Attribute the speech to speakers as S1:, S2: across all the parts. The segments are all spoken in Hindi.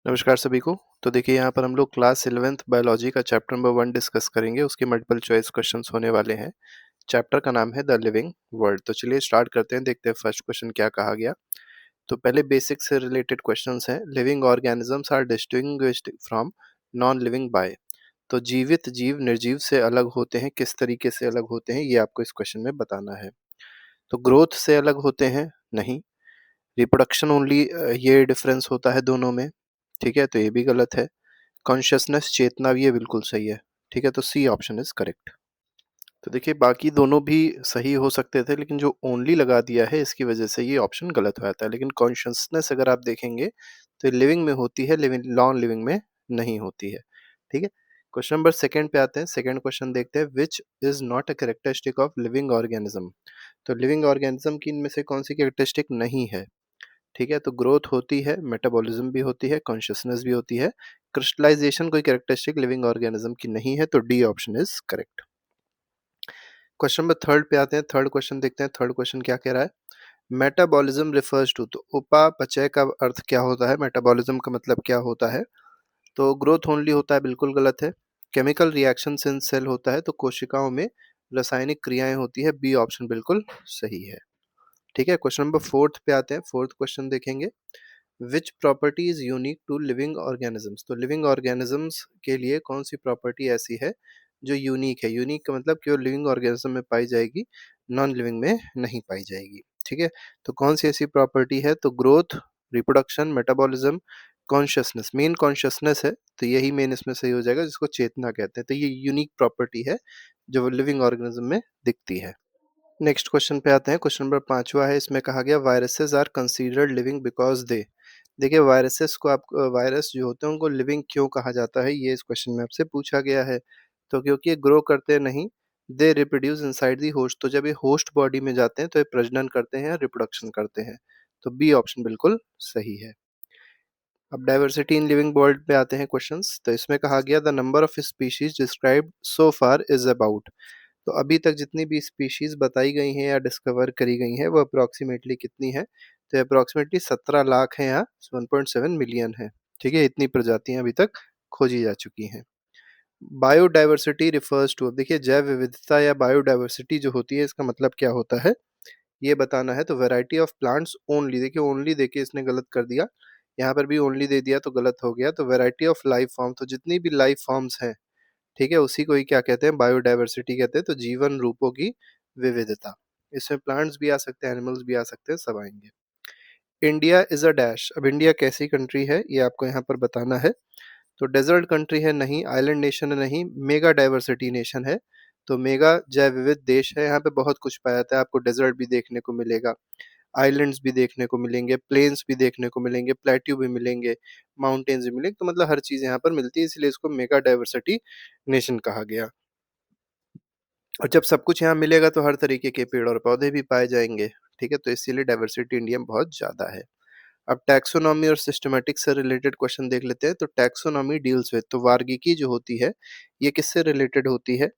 S1: नमस्कार सभी को। तो देखिए यहाँ पर हम लोग क्लास 11th बायोलॉजी का चैप्टर नंबर 1 डिस्कस करेंगे। उसके मल्टीपल चॉइस क्वेश्चंस होने वाले हैं। चैप्टर का नाम है द लिविंग वर्ल्ड। तो चलिए स्टार्ट करते हैं, देखते हैं फर्स्ट क्वेश्चन क्या कहा गया। तो पहले बेसिक से रिलेटेड क्वेश्चंस हैं। Living organisms are distinguished from non living by. तो जीवित जीव निर्जीव से अलग होते हैं, किस तरीके से अलग होते हैं ये आपको इस क्वेश्चन में बताना है। तो ग्रोथ से अलग होते हैं? नहीं। रिप्रोडक्शन ओनली, ये डिफरेंस होता है दोनों में। ठीक है, तो ये भी गलत है। कॉन्शियसनेस, चेतना, भी ये बिल्कुल सही है। ठीक है, तो सी ऑप्शन इज करेक्ट। तो देखिए बाकी दोनों भी सही हो सकते थे, लेकिन जो ओनली लगा दिया है इसकी वजह से ये ऑप्शन गलत हो जाता है। लेकिन कॉन्शियसनेस अगर आप देखेंगे तो लिविंग में होती है, लिविंग नॉन लिविंग में नहीं होती है। ठीक है, क्वेश्चन नंबर सेकंड पे आते हैं। सेकंड क्वेश्चन देखते हैं, which is not a characteristic of living organism. तो लिविंग ऑर्गेनिज्म की इनमें से कौन सी कैरेक्टरिस्टिक नहीं है? ठीक है, तो ग्रोथ होती है, मेटाबॉलिज्म भी होती है, कॉन्शियसनेस भी होती है। क्रिस्टलाइजेशन कोई कैरेक्टरिस्टिक लिविंग ऑर्गेनिज्म की नहीं है, तो D option is correct. Question number third पे आते हैं। थर्ड क्वेश्चन देखते हैं, थर्ड क्वेश्चन क्या कह रहा है। मेटाबॉलिज्म रिफर्स टू, तो उपापचय का अर्थ क्या होता है, मेटाबॉलिज्म का मतलब क्या होता है? तो ग्रोथ ओनली होता है, बिल्कुल गलत है। केमिकल रिएक्शन इन सेल होता है, तो कोशिकाओं में रासायनिक क्रियाएं होती है, बी ऑप्शन बिल्कुल सही है। ठीक है, क्वेश्चन नंबर फोर्थ पे आते हैं। फोर्थ क्वेश्चन देखेंगे, which property is unique to living organisms. तो लिविंग ऑर्गेनिजम्स के लिए कौन सी प्रॉपर्टी ऐसी है जो यूनिक है? यूनिक का मतलब केवल लिविंग ऑर्गेनिज्म में पाई जाएगी, नॉन लिविंग में नहीं पाई जाएगी। ठीक है, तो कौन सी ऐसी प्रॉपर्टी है? तो growth, reproduction, metabolism, consciousness. Main consciousness है, तो यही मेन इसमें सही हो जाएगा, जिसको चेतना कहते हैं। तो ये यूनिक प्रॉपर्टी है जो लिविंग ऑर्गेनिज्म में दिखती है। नेक्स्ट क्वेश्चन पे आते हैं। क्वेश्चन नंबर पांचवा है। इसमें कहा गया, viruses are considered living because they. देखिए वायरसेस को, आप वायरस जो होते हैं उनको लिविंग क्यों कहा जाता है, ये इस क्वेश्चन में आपसे पूछा गया है। तो क्योंकि ये ग्रो करते नहीं, they reproduce inside the host. तो जब ये होस्ट बॉडी में जाते हैं तो ये प्रजनन करते हैं, रिप्रोडक्शन करते हैं। तो बी ऑप्शन बिल्कुल सही है। अब डाइवर्सिटी इन लिविंग वर्ल्ड पे आते हैं क्वेश्चंस। तो इसमें कहा गया, the number of species described so far is about. तो अभी तक जितनी भी स्पीशीज बताई गई हैं या डिस्कवर करी गई हैं वो अप्रोक्सीमेटली कितनी है? तो अप्रोक्सीमेटली 17 लाख है या 1.7 मिलियन है। ठीक है, इतनी प्रजातियां अभी तक खोजी जा चुकी हैं। बायोडाइवर्सिटी रिफर्स टू, देखिए जैव विविधता या बायोडाइवर्सिटी जो होती है इसका मतलब क्या होता है ये बताना है। तो वैरायटी ऑफ प्लांट्स ओनली, देखिए ओनली देखिए इसने गलत कर दिया, यहाँ पर भी ओनली दे दिया तो गलत हो गया। तो वैरायटी ऑफ लाइफ फॉर्म, तो जितनी भी लाइफ फॉर्म्स हैं, ठीक है, उसी को ही क्या कहते हैं, बायोडायवर्सिटी कहते हैं। तो जीवन रूपों की विविधता, इसमें प्लांट्स भी आ सकते हैं, एनिमल्स भी आ सकते हैं, सब आएंगे। India is a dash. अब इंडिया कैसी कंट्री है ये आपको यहाँ पर बताना है। तो डेजर्ट कंट्री है? नहीं। आइलैंड नेशन है? नहीं। मेगा डाइवर्सिटी नेशन है। तो मेगा जैव विविध देश है, यहाँ पे बहुत कुछ पाया जाता है। आपको डेजर्ट भी देखने को मिलेगा, आइलैंड्स भी देखने को मिलेंगे, प्लेन्स भी देखने को मिलेंगे, प्लेट्यू भी मिलेंगे, माउंटेन्स भी मिलेंगे। तो मतलब हर चीज यहाँ पर मिलती है, इसलिए इसको मेगा डाइवर्सिटी नेशन कहा गया। और जब सब कुछ यहाँ मिलेगा तो हर तरीके के पेड़ और पौधे भी पाए जाएंगे। ठीक है, तो इसीलिए डाइवर्सिटी इंडिया में बहुत ज्यादा है। अब टैक्सोनॉमी और सिस्टमेटिक से रिलेटेड क्वेश्चन देख लेते हैं। तो टैक्सोनॉमी डील्स विद, तो वार्गीकी जो होती है ये किससे रिलेटेड होती है,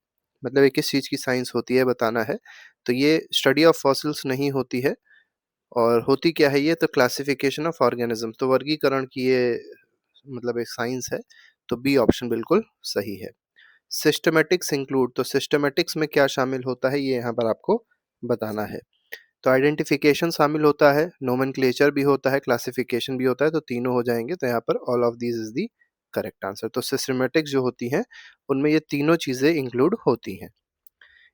S1: मतलब ये किस चीज की साइंस होती है बताना है। तो ये स्टडी ऑफ फॉसिल्स नहीं होती है, और होती क्या है ये, तो क्लासिफिकेशन ऑफ ऑर्गेनिज्म, तो वर्गीकरण की ये मतलब एक साइंस है। तो बी ऑप्शन बिल्कुल सही है। सिस्टमेटिक्स इंक्लूड, तो सिस्टमेटिक्स में क्या शामिल होता है ये यहाँ पर आपको बताना है। तो आइडेंटिफिकेशन शामिल होता है, नोमेनक्लेचर भी होता है, क्लासिफिकेशन भी होता है, तो तीनों हो जाएंगे। तो यहाँ पर all of these is the correct answer. तो सिस्टमेटिक्स जो होती हैं उनमें ये तीनों चीजें इंक्लूड होती हैं।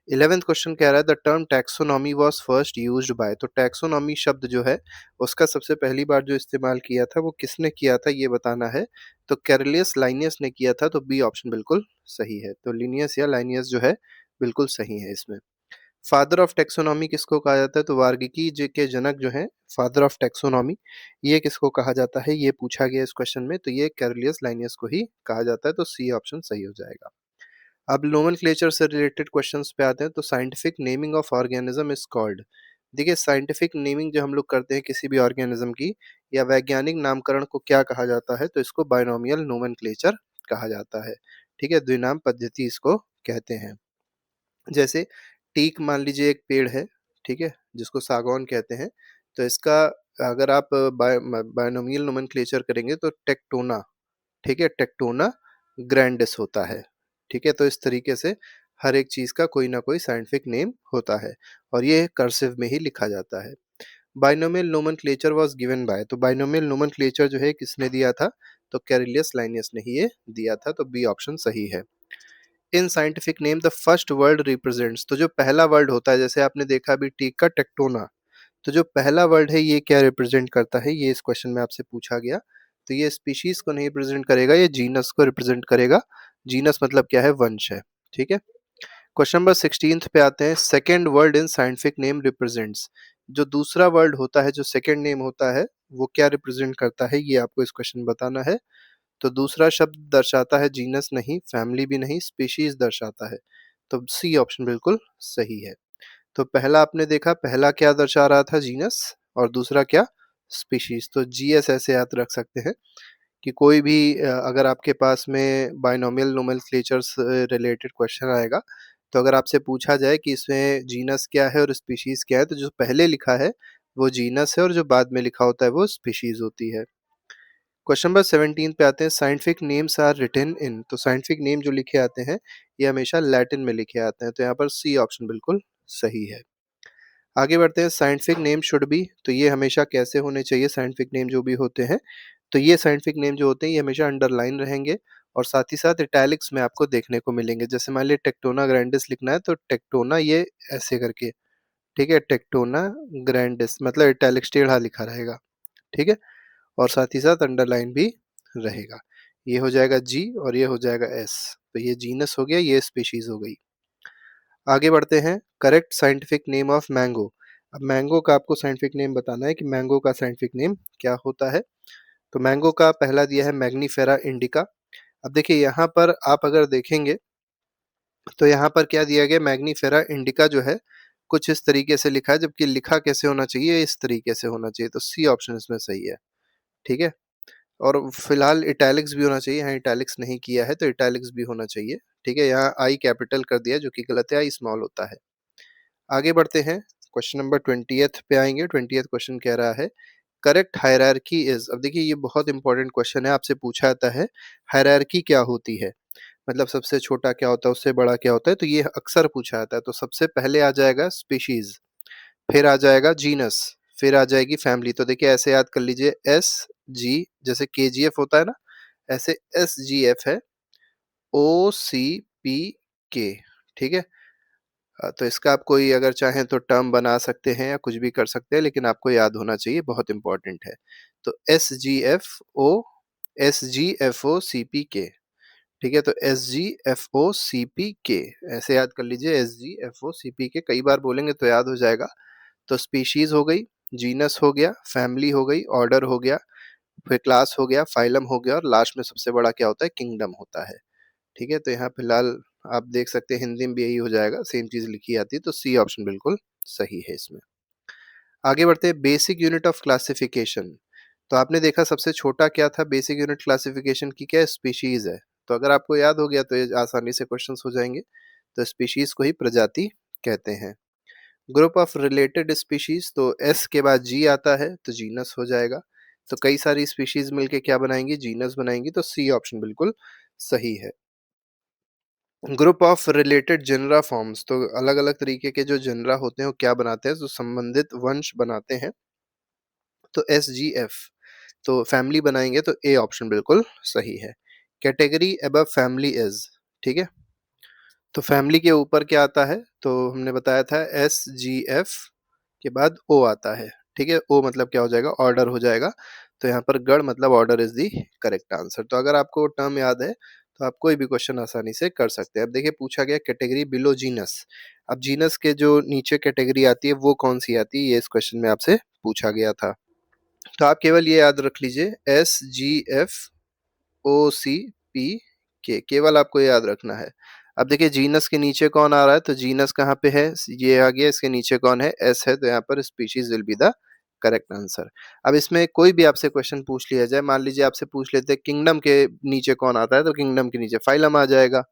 S1: 11th क्वेश्चन कह रहा है, the term taxonomy was first used by. तो टैक्सोनॉमी शब्द जो है उसका सबसे पहली बार जो इस्तेमाल किया था वो किसने किया था ये बताना है। तो कैरलियस लाइनियस ने किया था। तो बी ऑप्शन बिल्कुल सही है। तो लिनियस या लाइनियस जो है बिल्कुल सही है इसमें। फादर ऑफ टैक्सोनॉमी किसको कहा जाता है? तो वार्गिकी जी के जनक जो हैं, फादर ऑफ टैक्सोनॉमी, ये किसको कहा जाता है ये पूछा गया इस क्वेश्चन में। तो ये कैरलियस लाइनियस को ही कहा जाता है। तो सी ऑप्शन सही हो जाएगा। अब नोमेनक्लेचर से रिलेटेड क्वेश्चंस पे आते हैं। तो scientific naming of organism is called. देखिए साइंटिफिक नेमिंग जो हम लोग करते हैं किसी भी ऑर्गेनिज्म की या वैज्ञानिक नामकरण को क्या कहा जाता है? तो इसको बायनोमियल नोमेनक्लेचर कहा जाता है। ठीक है, द्विनाम पद्धति इसको कहते हैं। जैसे टीक मान लीजिए एक पेड़ है, ठीक है, जिसको सागौन कहते हैं। तो इसका अगर आप बायनोमियल नोमेनक्लेचर करेंगे तो टेक्टोना, ठीक है, टेक्टोना ग्रैंडिस होता है, ठीक है। तो इस तरीके से हर एक चीज का कोई ना कोई साइंटिफिक नेम होता है और ये कर्सिव में ही लिखा जाता है। Binomial nomenclature was given by, तो बाइनोमियल नोमेनक्लेचर जो है किसने दिया था, तो कैरिलियस लाइनियस ने ही ये दिया था, तो बी ऑप्शन सही है। In scientific name the first word represents, तो जो पहला वर्ड होता है, जैसे आपने देखा अभी टीक का टेक्टोना, तो जो पहला वर्ड है ये क्या रिप्रेजेंट करता है, ये इस क्वेश्चन में आपसे पूछा गया। तो ये स्पीशीज को नहीं रिप्रेजेंट करेगा, ये जीनस को रिप्रेजेंट करेगा। जीनस मतलब क्या है, वंश है, ठीक है। क्वेश्चन नंबर 16 पे आते हैं। Second word in scientific name represents, जो दूसरा वर्ड होता है, जो सेकेंड नेम होता है, वो क्या रिप्रेजेंट करता है, ये आपको इस क्वेश्चन बताना है। तो दूसरा शब्द दर्शाता है जीनस नहीं, फैमिली भी नहीं, स्पीशीज दर्शाता है। तो सी ऑप्शन बिल्कुल सही है। तो पहला आपने देखा, पहला क्या दर्शा रहा था, जीनस, और दूसरा क्या, स्पीशीज। तो जीएस ऐसे याद रख सकते हैं कि कोई भी अगर आपके पास में बाइनोमियल नोमेनक्लेचर से रिलेटेड क्वेश्चन आएगा, तो अगर आपसे पूछा जाए कि इसमें जीनस क्या है और स्पीशीज क्या है, तो जो पहले लिखा है वो जीनस है और जो बाद में लिखा होता है वो स्पीशीज होती है। क्वेश्चन नंबर 17 पे आते हैं। Scientific names are written in, तो साइंटिफिक नेम जो लिखे आते हैं ये हमेशा लैटिन में लिखे आते हैं, तो यहाँ पर सी ऑप्शन बिल्कुल सही है। आगे बढ़ते हैं। साइंटिफिक नेम शुड बी, तो ये हमेशा कैसे होने चाहिए, साइंटिफिक नेम जो भी होते हैं, तो ये साइंटिफिक नेम जो होते हैं ये हमेशा अंडरलाइन रहेंगे और साथ ही साथ इटैलिक्स में आपको देखने को मिलेंगे। जैसे मान लिया टेक्टोना ग्रैंडिस लिखना है तो टेक्टोना ये ऐसे करके, ठीक है, टेक्टोना ग्रैंडिस मतलब इटैलिक्स टेढ़ा लिखा रहेगा, ठीक है, और साथ ही साथ अंडरलाइन भी रहेगा। ये हो जाएगा जी और ये हो जाएगा एस, तो ये जीनस हो गया, ये स्पीशीज हो गई। आगे बढ़ते हैं। Correct scientific name of mango, अब मैंगो का आपको साइंटिफिक नेम बताना है कि मैंगो का साइंटिफिक नेम क्या होता है। तो मैंगो का पहला दिया है मैग्नीफेरा इंडिका। अब देखिए यहाँ पर आप अगर देखेंगे तो यहाँ पर क्या दिया गया, मैग्नीफेरा इंडिका जो है कुछ इस तरीके से लिखा है, जबकि लिखा कैसे होना चाहिए, इस तरीके से होना चाहिए। तो सी ऑप्शन इसमें सही है, ठीक है। और फिलहाल इटैलिक्स भी होना चाहिए, यहाँ इटैलिक्स नहीं किया है तो इटैलिक्स भी होना चाहिए, ठीक है। यहाँ आई कैपिटल कर दिया जो कि गलत है, आई स्मॉल होता है। आगे बढ़ते हैं। क्वेश्चन नंबर 20th पे आएंगे। 20th क्वेश्चन कह रहा है करेक्ट हायरार्की इज, अब देखिए ये बहुत इंपॉर्टेंट क्वेश्चन है, आपसे पूछा जाता है हायरार्की क्या होती है, मतलब सबसे छोटा क्या होता है, उससे बड़ा क्या होता है, तो ये अक्सर पूछा जाता है। तो सबसे पहले आ जाएगा स्पीशीज, फिर आ जाएगा जीनस, फिर आ जाएगी फैमिली। तो देखिए ऐसे याद कर लीजिए, एस जी, जैसे केजीएफ होता है ना, ऐसे एस जी एफ है, ओ सी पी के, ठीक है। तो इसका आप कोई अगर चाहें तो टर्म बना सकते हैं या कुछ भी कर सकते हैं, लेकिन आपको याद होना चाहिए, बहुत इंपॉर्टेंट है। तो S G F O C P के, ठीक है। तो SGFOCPK ऐसे याद कर लीजिए, SGFOCPK कई बार बोलेंगे तो याद हो जाएगा। तो स्पीशीज हो गई, जीनस हो गया, फैमिली हो गई, ऑर्डर हो गया, फिर क्लास हो गया, फाइलम हो गया, और लास्ट में सबसे बड़ा क्या होता है, किंगडम होता है, ठीक है। तो यहाँ फिलहाल आप देख सकते हैं हिंदी में भी यही हो जाएगा, सेम चीज लिखी आती है, तो सी ऑप्शन बिल्कुल सही है इसमें। आगे बढ़ते हैं। बेसिक यूनिट ऑफ क्लासिफिकेशन, तो आपने देखा सबसे छोटा क्या था बेसिक यूनिट क्लासिफिकेशन की, क्या स्पीशीज है। तो अगर आपको याद हो गया तो ये आसानी से क्वेश्चंस हो जाएंगे। तो स्पीशीज को ही प्रजाति कहते हैं। ग्रुप ऑफ रिलेटेड स्पीशीज, तो एस के बाद जी आता है तो जीनस हो जाएगा। तो कई सारी स्पीशीज मिलके क्या बनाएंगी, जीनस बनाएंगी, तो सी ऑप्शन बिल्कुल सही है। Group of related genera forms, तो अलग अलग तरीके के जो जेनरा होते हैं वो क्या बनाते हैं, जो संबंधित वंश बनाते हैं, तो SGF, तो फैमिली बनाएंगे, तो ए ऑप्शन बिल्कुल सही है। कैटेगरी अबव फैमिली इज, ठीक है। तो फैमिली के ऊपर क्या आता है, तो हमने बताया था SGF के बाद ओ आता है, ठीक है। ओ मतलब क्या हो जाएगा, ऑर्डर हो जाएगा। तो यहाँ पर गढ़ मतलब order is the correct answer. तो अगर आपको टर्म याद है तो आप कोई भी क्वेश्चन आसानी से कर सकते हैं। अब देखिए पूछा गया कैटेगरी बिलो जीनस, अब जीनस के जो नीचे कैटेगरी आती है वो कौन सी आती है, ये इस क्वेश्चन में आपसे पूछा गया था। तो आप केवल ये याद रख लीजिए, SGFOCP केवल आपको याद रखना है। अब देखिए जीनस के नीचे कौन आ रहा है, तो जीनस कहाँ पे है, ये आ गया, इसके नीचे कौन है, एस है, तो यहाँ पर species will be the correct answer. अब इसमें कोई भी आपसे क्वेश्चन पूछ लिया जाए, मान लीजिए आपसे पूछ लेते हैं किंगडम के नीचे कौन आता है, तो किंगडम के नीचे फाइलम आ जाएगा,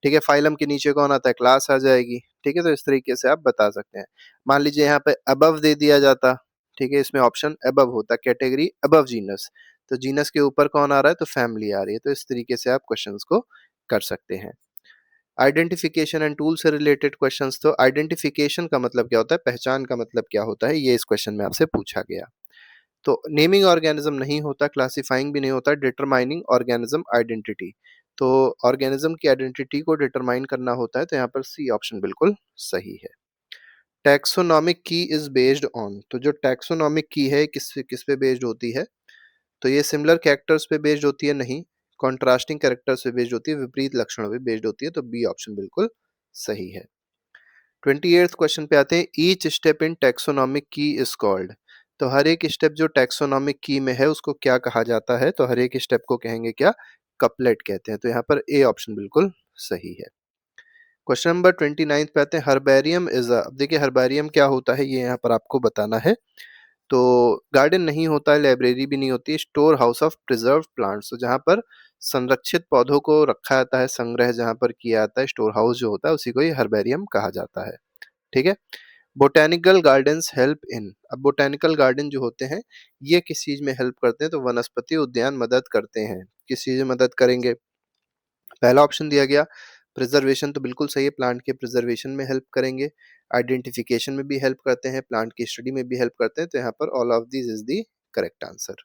S1: ठीक है। फाइलम के नीचे कौन आता है, क्लास आ जाएगी, ठीक है। तो इस तरीके से आप बता सकते हैं। मान लीजिए यहाँ पे अबव दे दिया जाता, ठीक है, इसमें ऑप्शन अबव होता है, कैटेगरी अबव जीनस, तो जीनस के ऊपर कौन आ रहा है, तो फैमिली आ रही है। तो इस तरीके से आप क्वेश्चंस को कर सकते हैं। आइडेंटिफिकेशन एंड टूल से रिलेटेड क्वेश्चंस, तो आइडेंटिफिकेशन का मतलब क्या होता है, पहचान का मतलब क्या होता है, ये इस क्वेश्चन में आपसे पूछा गया। तो नेमिंग ऑर्गेनिज्म नहीं होता, क्लासिफाइंग भी नहीं होता, डिटरमाइनिंग ऑर्गेनिज्म आइडेंटिटी, तो ऑर्गेनिज्म की आइडेंटिटी को डिटरमाइन करना होता है, तो यहाँ पर सी ऑप्शन बिल्कुल सही है। टैक्सोनॉमिक की इज बेस्ड ऑन, तो जो टैक्सोनॉमिक की है किस पे बेस्ड होती है, तो ये सिमिलर कैरेक्टर्स पे बेस्ड होती है, नहीं, कॉन्ट्रास्टिंग कैरेक्टर्स पे बेस्ड होती है, विपरीत लक्षणों पे बेस्ड होती है, तो बी ऑप्शन बिल्कुल सही है। 28th क्वेश्चन पे आते हैं, ईच स्टेप इन टैक्सोनॉमिक की इज कॉल्ड, तो हर एक स्टेप जो टैक्सोनॉमिक की में है उसको क्या कहा जाता है, तो हर एक स्टेप को कहेंगे क्या, कपलेट कहते हैं, तो यहाँ पर ए ऑप्शन बिल्कुल सही है। क्वेश्चन नंबर 29 पे आते हैं, हर्बेरियम इज अब देखिए हर्बेरियम क्या होता है ये यहाँ पर आपको बताना है। तो गार्डन नहीं होता है, लाइब्रेरी भी नहीं होती, store house of preserve plants, तो जहाँ पर संरक्षित पौधों को रखा जाता है, संग्रह जहाँ पर किया जाता है, स्टोर हाउस जो होता है उसी को ही हर्बेरियम कहा जाता है। ठीक है। बोटेनिकल गार्डन्स हेल्प इन, अब बोटेनिकल गार्डन जो होते हैं ये किस चीज में हेल्प करते हैं, तो वनस्पति उद्यान मदद करते हैं, किस चीज में मदद करेंगे, पहला ऑप्शन दिया गया प्रिजर्वेशन, तो बिल्कुल सही है, प्लांट के प्रिजर्वेशन में हेल्प करेंगे, आइडेंटिफिकेशन में भी हेल्प करते हैं, प्लांट की स्टडी में भी हेल्प करते हैं, तो यहाँ पर all of these is the correct answer.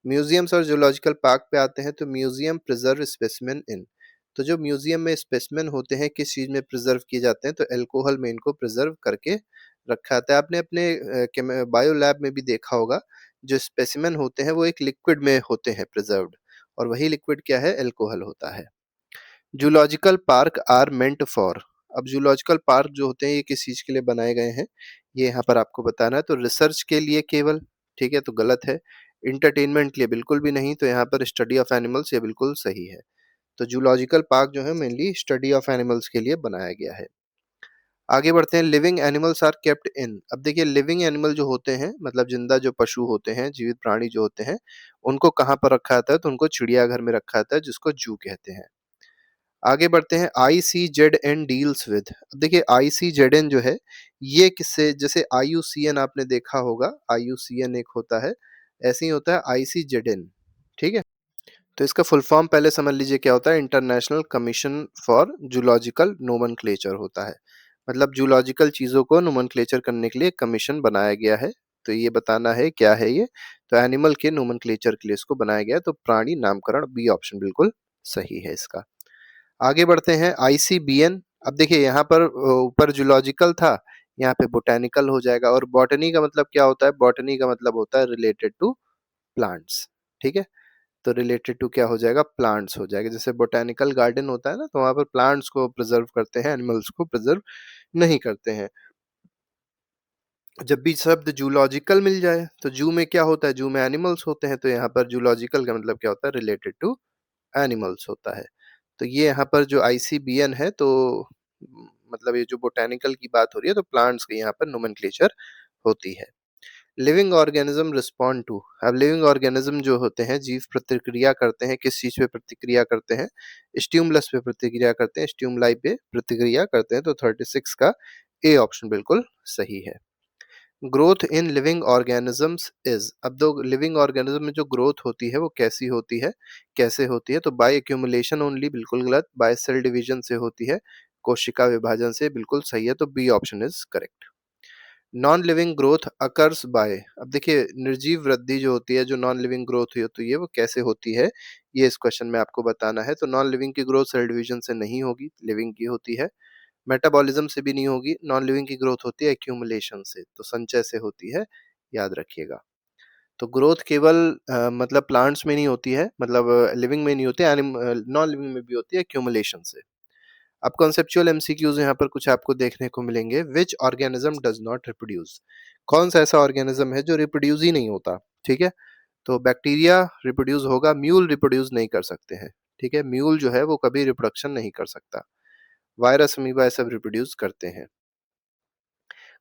S1: Museums और जूलॉजिकल पार्क पे आते हैं, तो म्यूजियम प्रिजर्व स्पेसिमेन इन, तो जो म्यूजियम में स्पेसिमेन होते हैं किस चीज में प्रिजर्व किए जाते हैं, तो एल्कोहल में इनको प्रिजर्व करके रखा जाता है। आपने अपने बायो लैब में भी देखा होगा, जो स्पेसिमेन होते हैं वो एक लिक्विड में होते हैं प्रिजर्व्ड, और वही लिक्विड क्या है, एल्कोहल होता है। Zoological park are meant for, अब जूलॉजिकल पार्क जो होते हैं ये किस चीज के लिए बनाए गए हैं, ये यहाँ पर आपको बताना है, तो रिसर्च के लिए केवल, ठीक है, तो गलत है। इंटरटेनमेंट के लिए बिल्कुल भी नहीं, तो यहाँ पर स्टडी ऑफ एनिमल्स ये बिल्कुल सही है। तो जूलॉजिकल पार्क जो है मेनली स्टडी ऑफ एनिमल्स के लिए बनाया गया है। आगे बढ़ते हैं, living animals are kept in, अब देखिए लिविंग एनिमल जो होते हैं मतलब जिंदा जो पशु होते हैं, जीवित प्राणी जो होते हैं, उनको कहाँ पर रखा जाता है, तो उनको चिड़ियाघर में रखा जाता है, जिसको जू कहते हैं। आगे बढ़ते हैं, ICZN डील्स विद, अब देखिए ICZN जो है ये किससे, जैसे IUCN आपने देखा होगा, IUCN एक होता है, ऐसे ही होता है ICZN, ठीक है। तो इसका फुल फॉर्म पहले समझ लीजिए क्या होता है, international commission for zoological nomenclature होता है, मतलब जूलॉजिकल चीजों को नोमेनक्लेचर करने के लिए कमीशन बनाया गया है, तो ये बताना है क्या है ये, तो एनिमल के नोमेनक्लेचर के लिए इसको बनाया गया है, तो प्राणी नामकरण, बी ऑप्शन बिल्कुल सही है इसका। आगे बढ़ते हैं, ICBN, अब देखिए यहाँ पर ऊपर जूलॉजिकल था, यहाँ पे बोटेनिकल हो जाएगा, और बॉटनी का मतलब क्या होता है, बॉटनी का मतलब होता है रिलेटेड टू प्लांट्स, ठीक है, तो रिलेटेड टू क्या हो जाएगा, प्लांट्स हो जाएगा, जैसे बोटेनिकल गार्डन होता है ना, तो वहां पर प्लांट्स को प्रिजर्व करते हैं, एनिमल्स को प्रिजर्व नहीं करते हैं। जब भी शब्द जूलॉजिकल मिल जाए, तो जू में क्या होता है, जू में एनिमल्स होते हैं, तो यहाँ पर जूलॉजिकल का मतलब क्या होता है, रिलेटेड टू एनिमल्स होता है। तो ये यहाँ पर जो ICBN है, तो मतलब ये जो बोटेनिकल की बात हो रही है, तो प्लांट्स की यहाँ पर नोमेनक्लेचर होती है। लिविंग ऑर्गेनिज्म रिस्पॉन्ड टू, अब लिविंग ऑर्गेनिज्म जो होते हैं जीव प्रतिक्रिया करते हैं, किस चीज पे प्रतिक्रिया करते हैं, स्टिमुलस पे प्रतिक्रिया करते हैं, स्टिमुलाई पे प्रतिक्रिया करते हैं, तो 36 का ए ऑप्शन बिल्कुल सही है। Growth in living organisms is, अब दो लिविंग ऑर्गेनिज्म में जो ग्रोथ होती है वो कैसी होती है, कैसे होती है, तो बाय एक्यूमुलेशन ओनली, बिल्कुल गलत, बाय सेल डिवीजन से होती है, कोशिका विभाजन से, बिल्कुल सही है, तो B option is correct. Non living growth occurs by, अब देखिए निर्जीव वृद्धि जो होती है, जो नॉन लिविंग ग्रोथ होती है वो कैसे होती है, ये इस क्वेश्चन में आपको बताना है। तो नॉन लिविंग की ग्रोथ सेल डिवीजन से नहीं होगी, लिविंग की होती है, मेटाबॉलिज्म से भी नहीं होगी, नॉन लिविंग की ग्रोथ होती है एक्यूमुलेशन से, तो संचय से होती है, याद रखिएगा। तो ग्रोथ केवल मतलब प्लांट्स में नहीं होती है, मतलब लिविंग में नहीं होती है, नॉन लिविंग में भी होती है एक्यूमुलेशन से। अब कॉन्सेप्चुअल एमसीक्यूज यहाँ पर कुछ आपको देखने को मिलेंगे, which organism does not reproduce, कौन सा ऐसा ऑर्गेनिज्म है जो रिप्रोड्यूस ही नहीं होता, ठीक है, तो बैक्टीरिया रिप्रोड्यूस होगा, म्यूल रिप्रोड्यूस नहीं कर सकते हैं, ठीक है, म्यूल जो है वो कभी रिप्रोडक्शन नहीं कर सकता, वायरस अमीबा सब रिप्रोड्यूस करते हैं।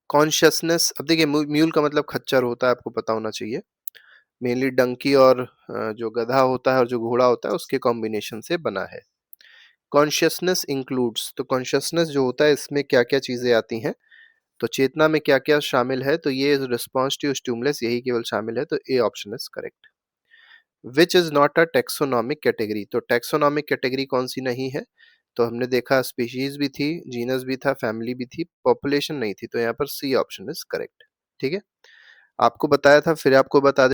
S1: कॉन्शियसनेस, अब देखिए म्यूल का मतलब खच्चर होता है, आपको पता होना चाहिए, मेनली डंकी और जो गधा होता है और जो घोड़ा होता है उसके कॉम्बिनेशन से बना है। कॉन्शियसनेस इंक्लूड्स, तो कॉन्शियसनेस जो होता है इसमें क्या क्या चीजें आती हैं, तो चेतना में क्या-क्या शामिल है? तो ये रिस्पॉन्स टू स्टिमुलस यही केवल शामिल है, तो A option is correct. Which is not a taxonomic category? तो टैक्सोनॉमिक कैटेगरी कौन-सी नहीं है? तो हमने देखा स्पीशीज भी थी, जीनस भी था, फैमिली भी थी, पॉपुलेशन नहीं थी, तो यहाँ पर सी ऑप्शन इज करेक्ट। ठीक है? आपको बताया था, फिर आपको बता दें,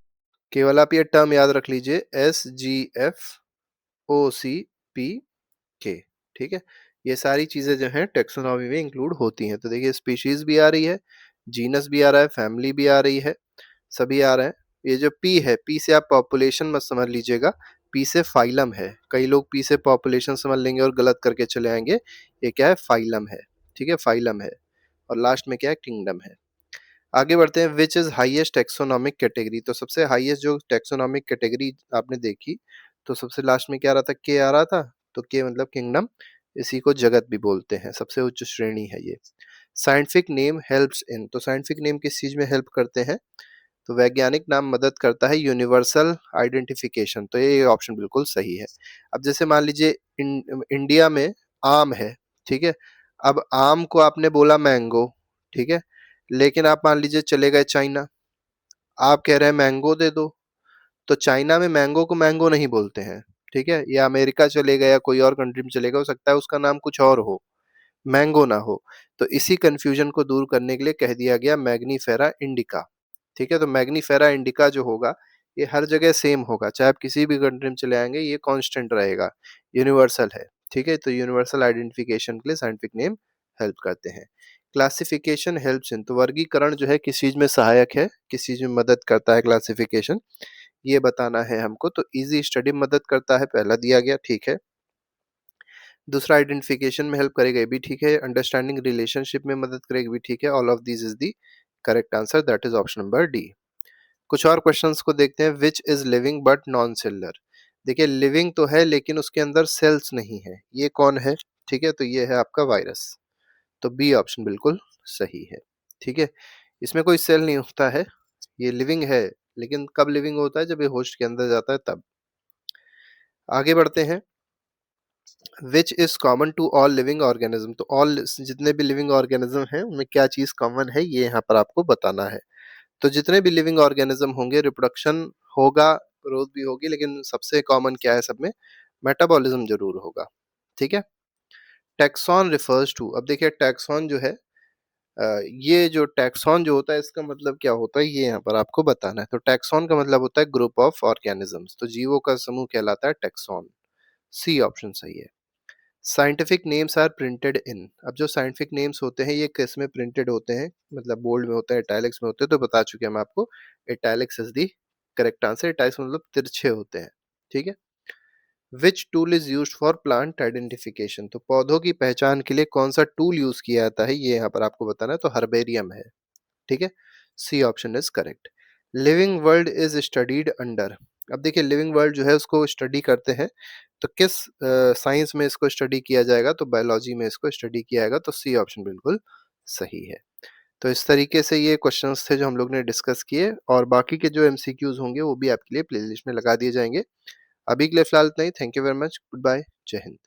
S1: केवल आप ये टर्म याद रख लीजिए, SGFOCP ठीक है? ये सारी चीजें जो हैं टैक्सोनॉमी में इंक्लूड होती हैं। तो देखिए स्पीशीज भी आ रही है, जीनस भी आ रहा है, फैमिली भी आ रही है, सभी आ रहे हैं। ये जो पी है, पी से आप पॉपुलेशन मत समझ लीजिएगा, पी से फाइलम है। कई लोग पी से पॉपुलेशन समझ लेंगे और गलत करके चले आएंगे। ये क्या है? फाइलम है। ठीक है, फाइलम है। और लास्ट में क्या है? किंगडम है। आगे बढ़ते हैं, which is highest taxonomic category? तो सबसे हाईएस्ट जो टेक्सोनॉमिक कैटेगरी आपने देखी, तो सबसे लास्ट में क्या आ रहा था? के आ रहा था। तो के मतलब किंगडम, इसी को जगत भी बोलते हैं, सबसे उच्च श्रेणी है ये। साइंटिफिक नेम हेल्प्स इन, तो साइंटिफिक नेम किस चीज में हेल्प करते हैं? तो वैज्ञानिक नाम मदद करता है यूनिवर्सल आइडेंटिफिकेशन, तो ये ऑप्शन बिल्कुल सही है। अब जैसे मान लीजिए इंडिया में आम है, ठीक है? अब आम को आपने बोला मैंगो, ठीक है? लेकिन आप मान लीजिए चले गए चाइना, आप कह रहे हैं मैंगो दे दो, तो चाइना में मैंगो को मैंगो नहीं बोलते हैं, ठीक है? या अमेरिका चले गए या कोई और कंट्री में चले गए, हो सकता है उसका नाम कुछ और हो, मैंगो ना हो। तो इसी कंफ्यूजन को दूर करने के लिए कह दिया गया मैग्नीफेरा इंडिका। ठीक है, तो मैग्नीफेरा इंडिका जो होगा, ये हर जगह सेम होगा, चाहे आप किसी भी कंट्री में चले आएंगे, ये कांस्टेंट रहेगा, यूनिवर्सल है। ठीक है, तो यूनिवर्सल आइडेंटिफिकेशन के लिए साइंटिफिक नेम हेल्प करते हैं। क्लासिफिकेशन हेल्प्स इन, तो वर्गीकरण जो है किस चीज में सहायक है, किस चीज में मदद करता है क्लासिफिकेशन, ये बताना है हमको। तो इजी स्टडी में मदद करता है, पहला दिया गया, ठीक है। दूसरा आइडेंटिफिकेशन में हेल्प करेगा, ये भी ठीक है। अंडरस्टैंडिंग रिलेशनशिप में मदद करेगा, भी ठीक है। All of this is the correct answer, that is option number D. कुछ और क्वेश्चंस को देखते हैं। Which is living but non seller? देखिए लिविंग तो है लेकिन उसके अंदर सेल्स नहीं है, ये कौन है? ठीक है, तो ये है आपका वायरस, तो बी ऑप्शन बिल्कुल सही है। ठीक है, इसमें कोई सेल नहीं होता है, ये लिविंग है, लेकिन कब लिविंग होता है? जब ये होस्ट के अंदर जाता है तब। आगे बढ़ते हैं, which is common to all living organism? तो ऑल जितने भी लिविंग ऑर्गेनिज्म हैं उनमें क्या चीज कॉमन है, ये यहाँ पर आपको बताना है। तो जितने भी लिविंग ऑर्गेनिज्म होंगे, रिप्रोडक्शन होगा, ग्रोथ भी होगी, लेकिन सबसे कॉमन क्या है सब में? मेटाबॉलिज्म जरूर होगा। ठीक है, टैक्सॉन रिफर्स टू, अब देखिए टैक्सॉन जो है, ये जो टैक्सॉन जो होता है, इसका मतलब क्या होता है, ये यहाँ पर आपको बताना है। तो टैक्सॉन का मतलब होता है ग्रुप ऑफ ऑर्गेनिजम्स, तो जीवों का समूह कहलाता है टैक्सॉन। सी ऑप्शन सही है। Scientific names are printed in, अब जो साइंटिफिक नेम्स होते हैं ये किस में प्रिंटेड होते हैं? मतलब बोल्ड में होते हैं, इटैलिक्स में होते हैं, तो बता चुके हम आपको, italics is the correct answer. Italics मतलब तिरछे होते हैं। ठीक है, which tool is used for plant identification? तो पौधों की पहचान के लिए कौन सा टूल यूज किया जाता है, ये यहाँ पर आपको बताना है। तो हर्बेरियम है। ठीक है, C option is correct. Living world is studied under, अब देखिए लिविंग वर्ल्ड जो है उसको स्टडी करते हैं, तो किस साइंस में इसको स्टडी किया जाएगा? तो बायोलॉजी में इसको स्टडी किया जाएगा, तो सी ऑप्शन बिल्कुल सही है। तो इस तरीके से ये क्वेश्चंस थे जो हम लोग ने डिस्कस किए, और बाकी के जो एमसीक्यूज होंगे वो भी आपके लिए प्लेलिस्ट में लगा दिए जाएंगे। अभी के लिए फिलहाल इतना ही। Thank you very much, good bye, जय हिंद।